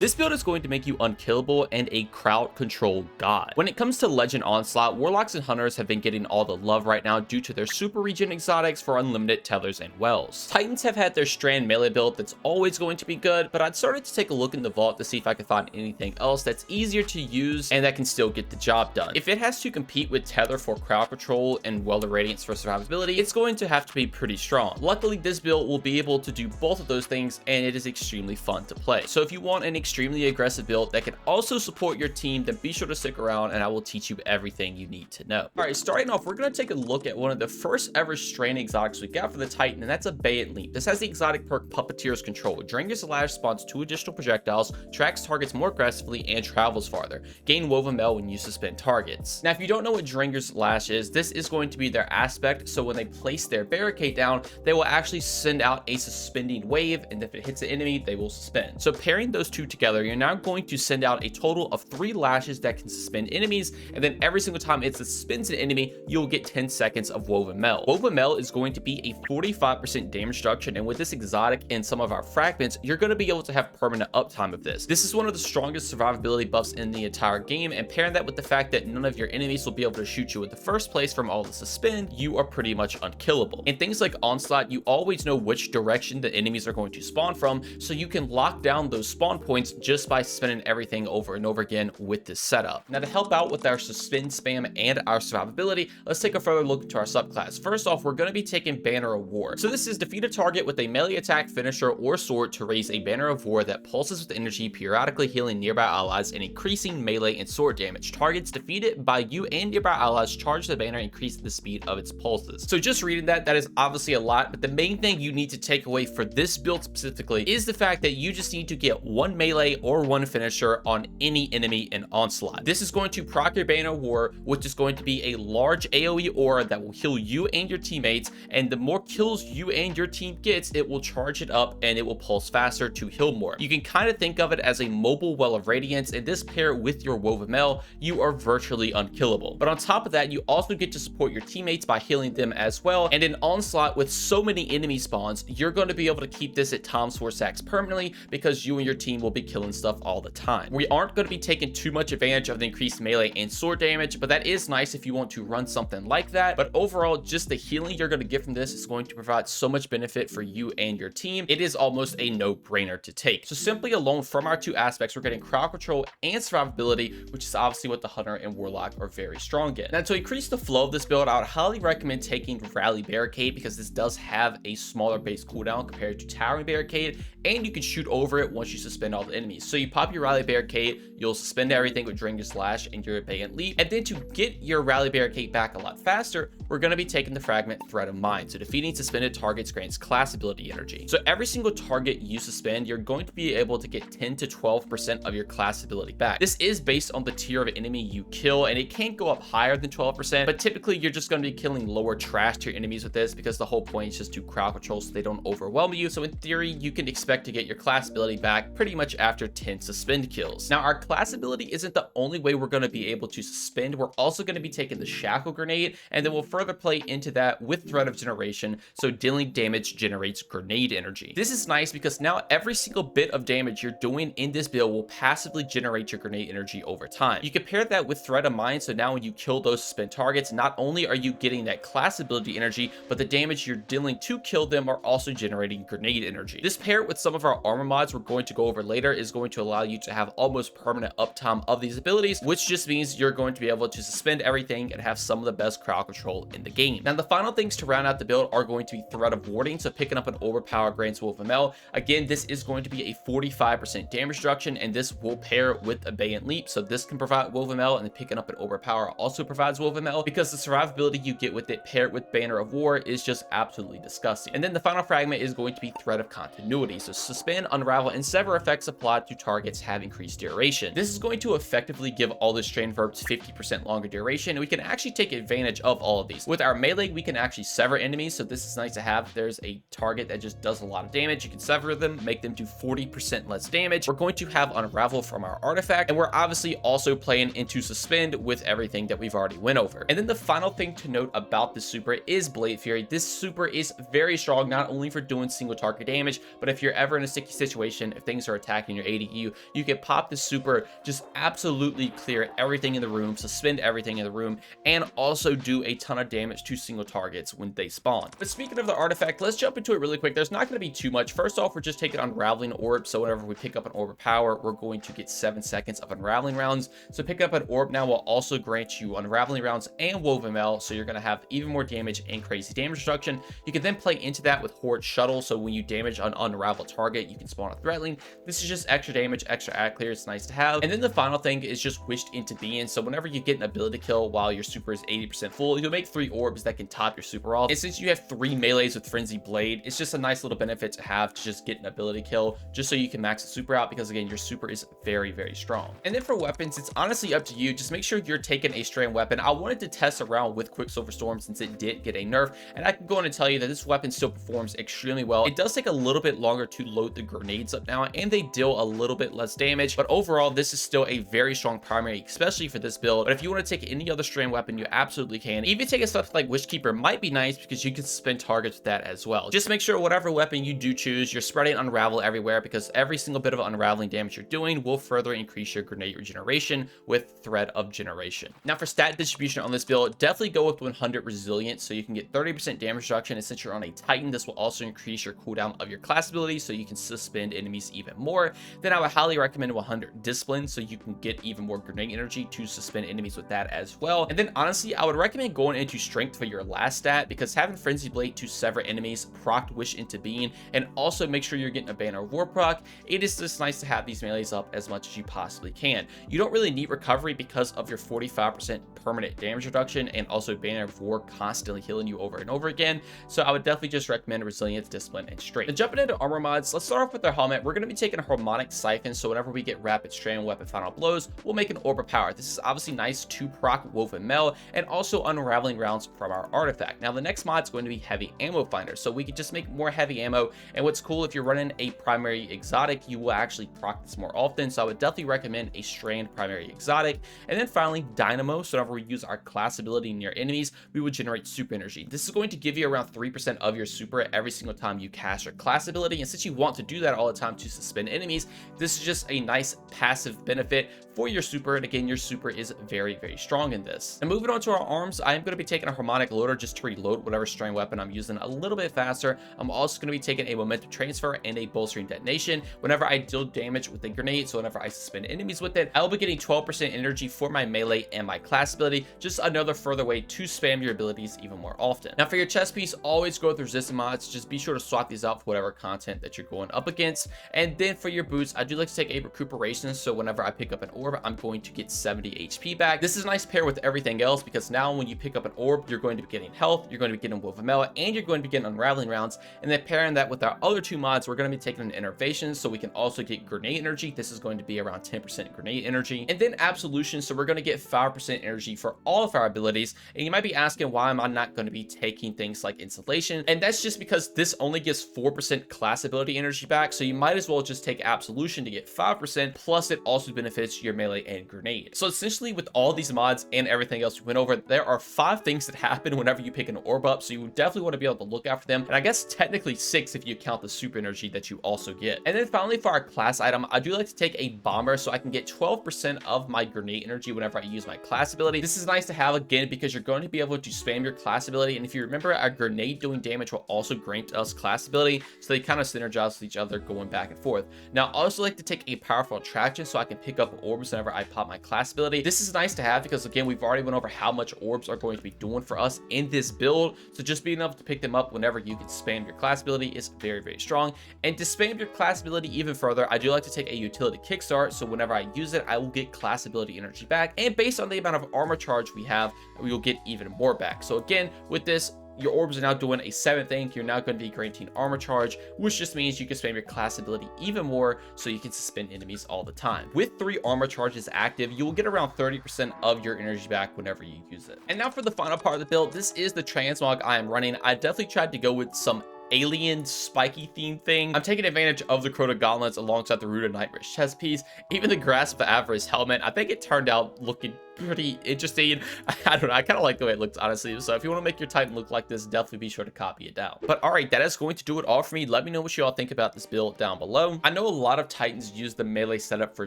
This build is going to make you unkillable and a crowd control god. When it comes to Legend Onslaught, Warlocks and Hunters have been getting all the love right now due to their super region exotics for unlimited tethers and wells. Titans have had their Strand melee build that's always going to be good, but I'd started to take a look in the vault to see if I could find anything else that's easier to use and that can still get the job done. If it has to compete with Tether for crowd control and Well of Radiance for survivability, it's going to have to be pretty strong. Luckily, this build will be able to do both of those things, and it is extremely fun to play. So if you want an extremely aggressive build that can also support your team, then be sure to stick around and I will teach you everything you need to know. All right, starting off, we're going to take a look at one of the first ever Strand exotics we got for the Titan, and that's a Bay and Leap. This has the exotic perk Puppeteer's Control. During your slash, spawns 2 additional projectiles, tracks targets more aggressively, and travels farther. Gain Woven Mail when you suspend targets. Now, if you don't know what Dringer's Lash is, this is going to be their aspect, so when they place their barricade down, they will actually send out a suspending wave, and if it hits an enemy, they will suspend. So pairing those two together, you're now going to send out a total of 3 lashes that can suspend enemies, and then every single time it suspends an enemy, you'll get 10 seconds of Woven Mail. Woven Mail is going to be a 45% damage reduction, and with this exotic and some of our fragments, you're going to be able to have permanent uptime of this. This is one of the strongest survivability buffs in the entire game, and pairing that with the fact that none of your enemies will be able to shoot you in the first place from all the suspend, you are pretty much unkillable. In things like Onslaught, you always know which direction the enemies are going to spawn from, so you can lock down those spawn points just by spinning everything over and over again with this setup. Now, to help out with our suspend spam and our survivability, let's take a further look into our subclass. First off, we're going to be taking Banner of War. So this is defeat a target with a melee attack, finisher, or sword to raise a Banner of War that pulses with energy, periodically healing nearby allies and increasing melee and sword damage. Targets defeated by you and nearby allies charge the banner, increasing the speed of its pulses. So just reading that is obviously a lot, but the main thing you need to take away for this build specifically is the fact that you just need to get 1 melee or 1 finisher on any enemy in Onslaught. This is going to proc your Banner of War, which is going to be a large AoE aura that will heal you and your teammates, and the more kills you and your team gets, it will charge it up and it will pulse faster to heal more. You can kind of think of it as a mobile Well of Radiance, and this pair with your Woven Mail, you are virtually unkillable. But on top of that, you also get to support your teammates by healing them as well, and in Onslaught with so many enemy spawns, you're going to be able to keep this at times 4 stacks permanently because you and your team will be killing stuff all the time. We aren't going to be taking too much advantage of the increased melee and sword damage, but that is nice if you want to run something like that. But overall, just the healing you're going to get from this is going to provide so much benefit for you and your team. It is almost a no-brainer to take. So simply alone from our 2 aspects, we're getting crowd control and survivability, which is obviously what the Hunter and Warlock are very strong in. Now, to increase the flow of this build, I would highly recommend taking Rally Barricade because this does have a smaller base cooldown compared to Towering Barricade, and you can shoot over it once you suspend all the enemies. So you pop your Rally Barricade, you'll suspend everything with Dringer's Slash and your Bay and Leap, and then to get your Rally Barricade back a lot faster, we're going to be taking the fragment Threat of Mind. So defeating suspended targets grants class ability energy. So every single target you suspend, you're going to be able to get 10 to 12% of your class ability back. This is based on the tier of enemy you kill, and it can't go up higher than 12%, but typically you're just going to be killing lower trash tier enemies with this because the whole point is just to crowd control so they don't overwhelm you. So in theory, you can expect to get your class ability back pretty much after 10 suspend kills. Now, our class ability isn't the only way we're going to be able to suspend. We're also going to be taking the Shackle Grenade, and then we'll further play into that with Threat of Generation, so dealing damage generates grenade energy. This is nice because now every single bit of damage you're doing in this build will passively generate your grenade energy over time. You compare that with Threat of Mind, so now when you kill those suspend targets, not only are you getting that class ability energy, but the damage you're dealing to kill them are also generating grenade energy. This paired with some of our armor mods we're going to go over later is going to allow you to have almost permanent uptime of these abilities, which just means you're going to be able to suspend everything and have some of the best crowd control in the game. Now, the final things to round out the build are going to be Threat of Warding, so picking up an Overpower grants Woven Mail. Again, this is going to be a 45% damage reduction, and this will pair with a Bay and Leap, so this can provide Woven Mail, and then picking up an Overpower also provides Woven Mail because the survivability you get with it paired with Banner of War is just absolutely disgusting. And then the final fragment is going to be Threat of Continuity, so suspend, unravel, and sever effects applied to targets have increased duration. This is going to effectively give all the Strain verbs 50% longer duration, and we can actually take advantage of all of these. With our melee, we can actually sever enemies, so this is nice to have. If there's a target that just does a lot of damage, you can sever them, make them do 40% less damage. We're going to have unravel from our artifact, and we're obviously also playing into suspend with everything that we've already went over. And then the final thing to note about this super is Blade Fury. This super is very strong, not only for doing single target damage, but if you're ever in a sticky situation, if things are attacking in your ADU, you can pop this super, just absolutely clear everything in the room, suspend everything in the room, and also do a ton of damage to single targets when they spawn. But speaking of the artifact, let's jump into it really quick. There's not going to be too much. First off, we're just taking Unraveling Orb, so whenever we pick up an Orb of Power, we're going to get 7 seconds of Unraveling rounds. So picking up an Orb now will also grant you Unraveling rounds and Woven Mail, so you're going to have even more damage and crazy damage reduction. You can then play into that with Horde Shuttle, so when you damage an unravel target, you can spawn a Threatling. This is just extra damage, extra ad clear. It's nice to have. And then the final thing is just Wished into Being. So whenever you get an ability kill while your super is 80% full, you'll make 3 orbs that can top your super off. And since you have 3 melees with Frenzy Blade, it's just a nice little benefit to have to just get an ability kill, just so you can max the super out, because again, your super is very, very strong. And then for weapons, it's honestly up to you. Just make sure you're taking a Strand weapon. I wanted to test around with Quicksilver Storm since it did get a nerf, and I can go on and tell you that this weapon still performs extremely well. It does take a little bit longer to load the grenades up now, and they deal a little bit less damage, but overall, this is still a very strong primary, especially for this build. But if you want to take any other Strand weapon, you absolutely can. Even taking stuff like Wishkeeper might be nice, because you can suspend targets with that as well. Just make sure whatever weapon you do choose, you're spreading Unravel everywhere, because every single bit of unraveling damage you're doing will further increase your grenade regeneration with Thread of Generation. Now for stat distribution on this build, definitely go with 100 Resilience, so you can get 30% damage reduction, and since you're on a Titan, this will also increase your cooldown of your class ability, so you can suspend enemies even more. Then I would highly recommend 100 Discipline, so you can get even more grenade energy to suspend enemies with that as well. And then honestly, I would recommend going into Strength for your last stat, because having Frenzy Blade to sever enemies, proc Wish into Being, and also make sure you're getting a Banner of War proc, it is just nice to have these melees up as much as you possibly can. You don't really need recovery because of your 45% permanent damage reduction, and also Banner of War constantly healing you over and over again. So I would definitely just recommend Resilience, Discipline, and Strength. Then jumping into armor mods, let's start off with our helmet. We're going to be taking a Harmonic Siphon, so whenever we get Rapid Strand Weapon Final Blows, we'll make an Orb of Power. This is obviously nice to proc Woven Mail and also Unraveling rounds from our artifact. Now the next mod is going to be Heavy Ammo Finder, so we can just make more heavy ammo. And what's cool, if you're running a primary exotic, you will actually proc this more often, so I would definitely recommend a Strand primary exotic. And then finally Dynamo, so whenever we use our class ability near enemies, we would generate super energy. This is going to give you around 3% of your super every single time you cast your class ability, and since you want to do that all the time to suspend enemies, this is just a nice passive benefit for your super. And again, your super is very, very strong in this. And moving on to our arms, I am going to be taking a Harmonic Loader just to reload whatever Strand weapon I'm using a little bit faster. I'm also going to be taking a Momentum Transfer and a Bolstering Detonation whenever I deal damage with a grenade, so whenever I suspend enemies with it, I will be getting 12% energy for my melee and my class ability, just another further way to spam your abilities even more often. Now for your chest piece, always go with resistant mods. Just be sure to swap these out for whatever content that you're going up against. And then for your boots, I do like to take a Recuperation, so whenever I pick up an orb, I'm going to get 70 HP back. This is a nice pair with everything else, because now when you pick up an orb, you're going to be getting health, you're going to be getting Woven Mail, and you're going to be getting Unraveling rounds. And then pairing that with our other 2 mods, we're going to be taking an Innervation, so we can also get grenade energy. This is going to be around 10% grenade energy. And then Absolution, so we're going to get 5% energy for all of our abilities. And you might be asking, why am I not going to be taking things like Insulation? And that's just because this only gives 4% class ability energy back, so you might as well just take Absolution to get 5%, plus it also benefits your melee and grenade. So essentially with all these mods and everything else we went over, there are 5 things that happen whenever you pick an orb up, so you definitely want to be able to look after them, and I guess technically 6 if you count the super energy that you also get. And then finally for our class item, I do like to take a Bomber, so I can get 12% of my grenade energy whenever I use my class ability. This is nice to have, again, because you're going to be able to spam your class ability, and if you remember, our grenade doing damage will also grant us class ability, so they kind of synergize with each other going back and forth. Now I also like to take a Powerful Attraction, so I can pick up orbs whenever I pop my class ability. This is nice to have because, again, we've already went over how much orbs are going to be doing for us in this build, so just being able to pick them up whenever you can spam your class ability is very, very strong. And to spam your class ability even further, I do like to take a Utility Kickstart, so whenever I use it, I will get class ability energy back, and based on the amount of armor charge we have, we will get even more back. So again, with this, your orbs are now doing a 7th ink. You're now going to be granting armor charge, which just means you can spam your class ability even more, so you can suspend enemies all the time. With 3 armor charges active, you will get around 30% of your energy back whenever you use it. And now for the final part of the build, this is the transmog I am running. I definitely tried to go with some alien spiky theme thing. I'm taking advantage of the Crota gauntlets alongside the Ruta Nightmare's chest piece. Even the Grasp of Avarice helmet, I think it turned out looking pretty interesting. I don't know, I kind of like the way it looks, honestly. So if you want to make your Titan look like this, definitely be sure to copy it down. But all right, that is going to do it all for me. Let me know what you all think about this build down below. I know a lot of Titans use the melee setup for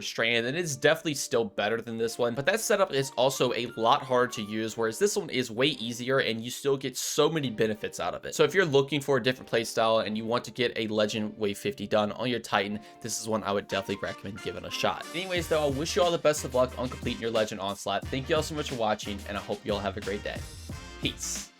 Strand, and it's definitely still better than this one, but that setup is also a lot harder to use, whereas this one is way easier and you still get so many benefits out of it. So if you're looking for a different playstyle and you want to get a Legend Wave 50 done on your Titan, this is one I would definitely recommend giving a shot. Anyways though, I wish you all the best of luck on completing your Legend Onslaught. Thank you all so much for watching, and I hope you all have a great day. Peace.